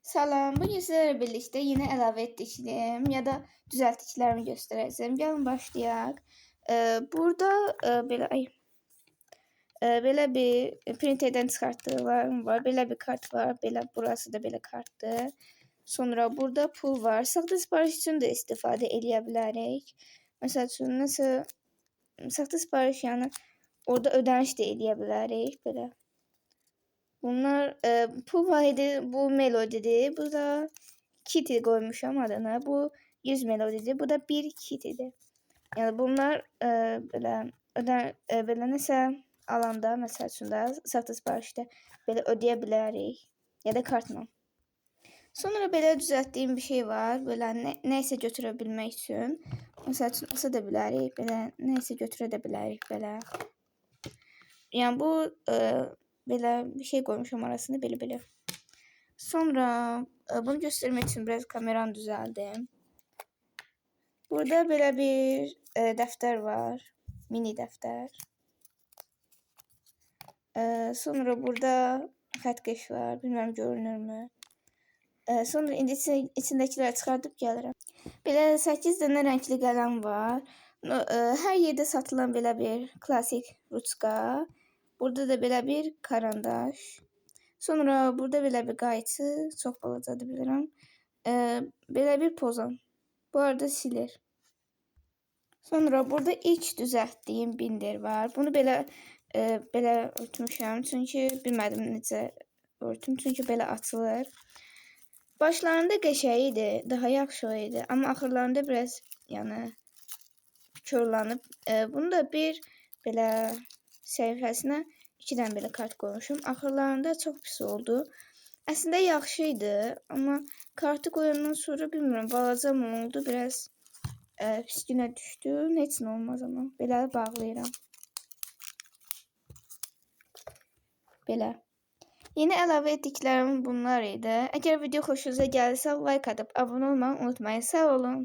Salam, bugün sizlerle birlikte yine əlavə etdiklərim ya da düzəltdiklərimi göstərəcəm. Gəlin başlayaq. Burada belə bir printerdən çıxartdıqlarım var. Belə bir kart var. Belə burası da belə kartdır. Sonra burada pul var. Saxta sifariş üçün də istifadə edə bilərik. Məsəl üçün nəsə saxta sifariş, yəni orada ödəniş də edə bilərik belə. Bunlar pul vahidi bu melodidir. Bu da Kitty koymuşam adına. Bu 100 melodidir. Bu da 1 Kitty'dir. Yani bunlar belə nəsə alanda, məsəl üçün də saxta sifarişdə belə ödəyə bilərik ya da kartla. Sonra belə düzəltdiyim bir şey var. Belə nəsə götürə bilmək üçün. Məsəl üçün asa da bilərik. Belə nəsə götürə də bilərik belə. Yəni bu belə bir şey koymuşam arasında belə. Sonra bunu göstermek için biraz kameramı düzeldim. Burada böyle bir defter var. Mini defter. Sonra burada xətkeş var. Bilmem görünür mü? Sonra indi içindekileri çıxardıb gəlirəm. Belə 8 dənə renkli qələm var. Hər yerdə satılan belə bir klasik ruçka. Burada da belə bir karandaş. Sonra burada belə bir qayçı. Çox balacadır bilirəm. Belə bir pozan. Bu arada silir. Sonra burada ilk düzəltdiyim binder var. Bunu belə örtmüşəm. Çünki bilmədim necə örtüm. Çünki belə açılır. Başlarında qəşəng idi. Daha yaxşı idi. Amma axırlarında biraz yəni körlanıb. Bunu da bir belə səhifəsinə 2 dənə belə kart qoymuşum. Axırlarında çox pis oldu. Əslində yaxşı idi, amma kartı qoyandan sonra bilmirəm, balaca mı oldu, biraz pis günə düşdü. Heç nə olmaz amma. Belə bağlayıram. Belə. Yeni əlavə etdiklərim bunlar idi. Əgər video xoşunuza gəlirsə like atıp abone olmayı unutmayın. Sağ olun.